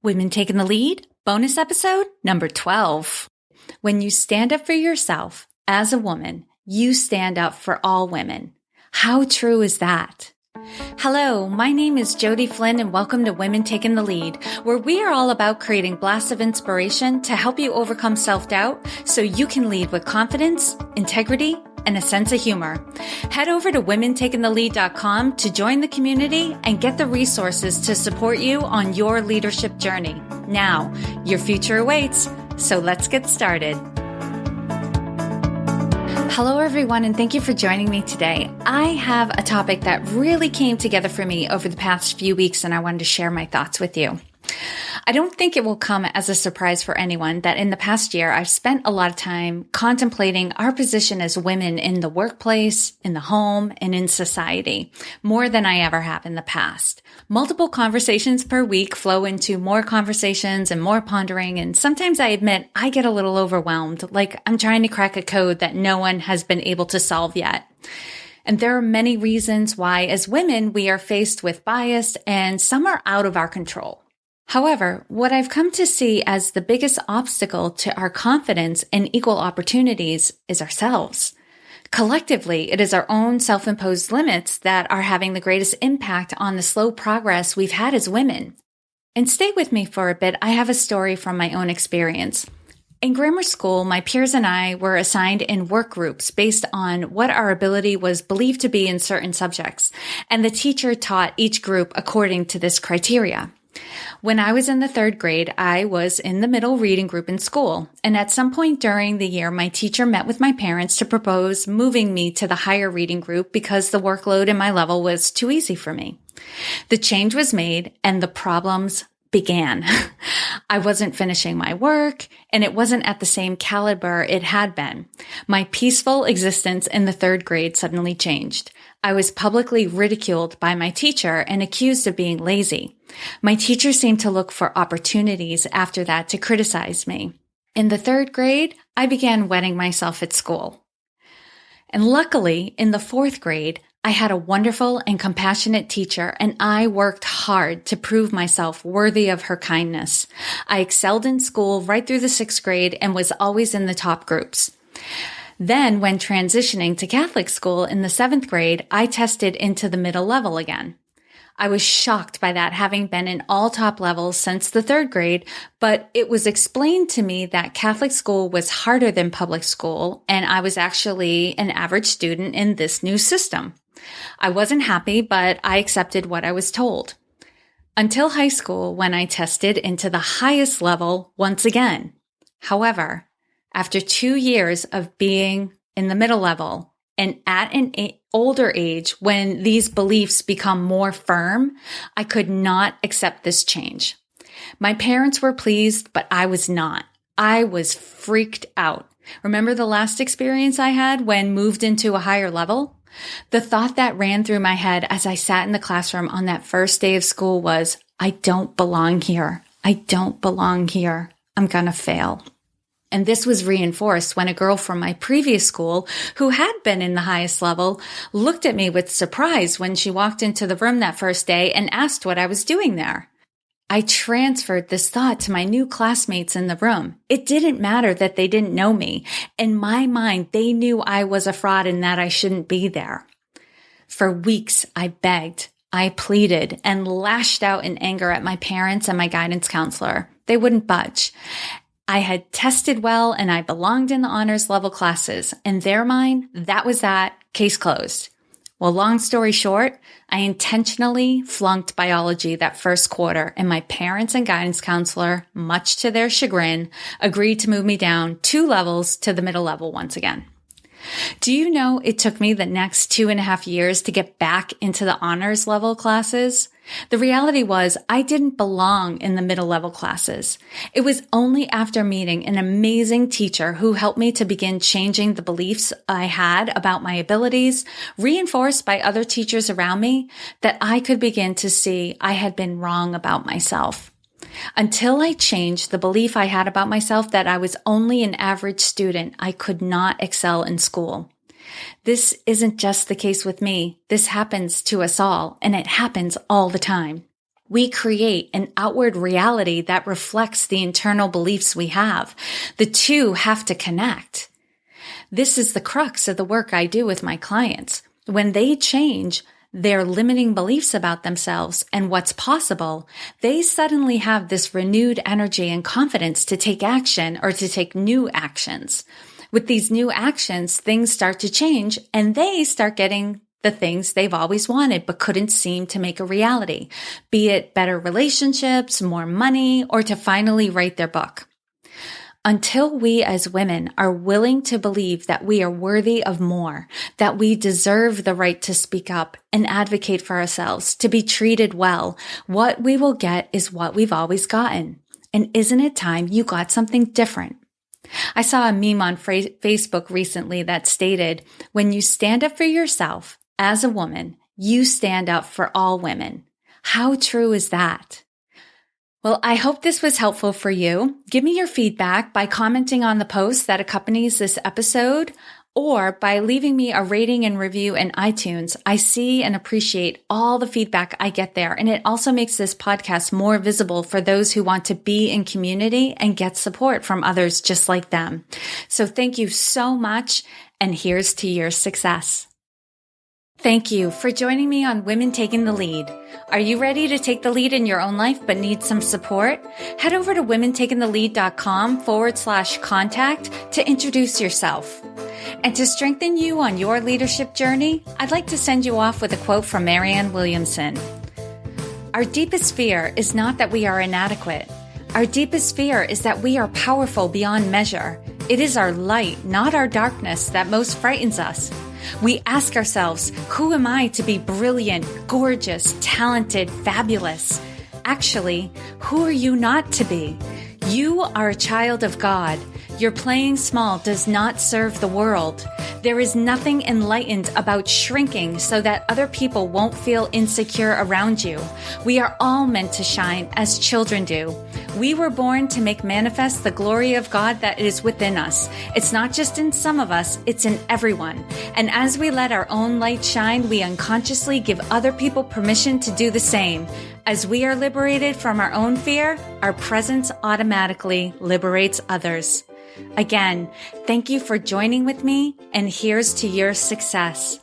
Women Taking the Lead, bonus episode number 12. When you stand up for yourself as a woman, you stand up for all women. How true is that? Hello, my name is Jody Flynn and welcome to Women Taking the Lead, where we are all about creating blasts of inspiration to help you overcome self-doubt so you can lead with confidence, integrity, and a sense of humor. Head over to womentakingthelead.com to join the community and get the resources to support you on your leadership journey. Now, your future awaits, so let's get started. Hello, everyone, and thank you for joining me today. I have a topic that really came together for me over the past few weeks, and I wanted to share my thoughts with you. I don't think it will come as a surprise for anyone that in the past year, I've spent a lot of time contemplating our position as women in the workplace, in the home, and in society, more than I ever have in the past. Multiple conversations per week flow into more conversations and more pondering, and sometimes I admit I get a little overwhelmed, like I'm trying to crack a code that no one has been able to solve yet. And there are many reasons why, as women, we are faced with bias, and some are out of our control. However, what I've come to see as the biggest obstacle to our confidence and equal opportunities is ourselves. Collectively, it is our own self-imposed limits that are having the greatest impact on the slow progress we've had as women. And stay with me for a bit. I have a story from my own experience. In grammar school, my peers and I were assigned in work groups based on what our ability was believed to be in certain subjects, and the teacher taught each group according to this criteria. When I was in the third grade, I was in the middle reading group in school, and at some point during the year, my teacher met with my parents to propose moving me to the higher reading group because the workload in my level was too easy for me. The change was made, and the problems began. I wasn't finishing my work, and it wasn't at the same caliber it had been. My peaceful existence in the third grade suddenly changed. I was publicly ridiculed by my teacher and accused of being lazy. My teacher seemed to look for opportunities after that to criticize me. In the third grade, I began wetting myself at school. And luckily, in the fourth grade, I had a wonderful and compassionate teacher, and I worked hard to prove myself worthy of her kindness. I excelled in school right through the sixth grade and was always in the top groups. Then, when transitioning to Catholic school in the seventh grade, I tested into the middle level again. I was shocked by that, having been in all top levels since the third grade, but it was explained to me that Catholic school was harder than public school, and I was actually an average student in this new system. I wasn't happy, but I accepted what I was told. Until high school, when I tested into the highest level once again. However, after 2 years of being in the middle level and at an older age when these beliefs become more firm, I could not accept this change. My parents were pleased, but I was not. I was freaked out. Remember the last experience I had when moved into a higher level? The thought that ran through my head as I sat in the classroom on that first day of school was, I don't belong here. I don't belong here. I'm gonna fail. And this was reinforced when a girl from my previous school, who had been in the highest level, looked at me with surprise when she walked into the room that first day and asked what I was doing there. I transferred this thought to my new classmates in the room. It didn't matter that they didn't know me. In my mind, they knew I was a fraud and that I shouldn't be there. For weeks, I begged, I pleaded, and lashed out in anger at my parents and my guidance counselor. They wouldn't budge. I had tested well and I belonged in the honors level classes. In their mind, that was that, case closed. Well, long story short, I intentionally flunked biology that first quarter, and my parents and guidance counselor, much to their chagrin, agreed to move me down 2 levels to the middle level once again. Do you know it took me the next 2.5 years to get back into the honors level classes? The reality was I didn't belong in the middle level classes. It was only after meeting an amazing teacher who helped me to begin changing the beliefs I had about my abilities, reinforced by other teachers around me, that I could begin to see I had been wrong about myself. Until I changed the belief I had about myself that I was only an average student, I could not excel in school. This isn't just the case with me. This happens to us all, and it happens all the time. We create an outward reality that reflects the internal beliefs we have. The two have to connect. This is the crux of the work I do with my clients. When they change their limiting beliefs about themselves and what's possible, they suddenly have this renewed energy and confidence to take action or to take new actions. With these new actions, things start to change and they start getting the things they've always wanted but couldn't seem to make a reality, be it better relationships, more money, or to finally write their book. Until we as women are willing to believe that we are worthy of more, that we deserve the right to speak up and advocate for ourselves, to be treated well, what we will get is what we've always gotten. And isn't it time you got something different? I saw a meme on Facebook recently that stated, when you stand up for yourself as a woman, you stand up for all women. How true is that? Well, I hope this was helpful for you. Give me your feedback by commenting on the post that accompanies this episode or by leaving me a rating and review in iTunes. I see and appreciate all the feedback I get there, and it also makes this podcast more visible for those who want to be in community and get support from others just like them. So thank you so much, and here's to your success. Thank you for joining me on Women Taking the Lead. Are you ready to take the lead in your own life but need some support? Head over to womentakingthelead.com/contact to introduce yourself. And to strengthen you on your leadership journey, I'd like to send you off with a quote from Marianne Williamson. Our deepest fear is not that we are inadequate. Our deepest fear is that we are powerful beyond measure. It is our light, not our darkness, that most frightens us. We ask ourselves, who am I to be brilliant, gorgeous, talented, fabulous? Actually, who are you not to be? You are a child of God. Your playing small does not serve the world. There is nothing enlightened about shrinking so that other people won't feel insecure around you. We are all meant to shine as children do. We were born to make manifest the glory of God that is within us. It's not just in some of us, it's in everyone. And as we let our own light shine, we unconsciously give other people permission to do the same. As we are liberated from our own fear, our presence automatically liberates others. Again, thank you for joining with me, and here's to your success.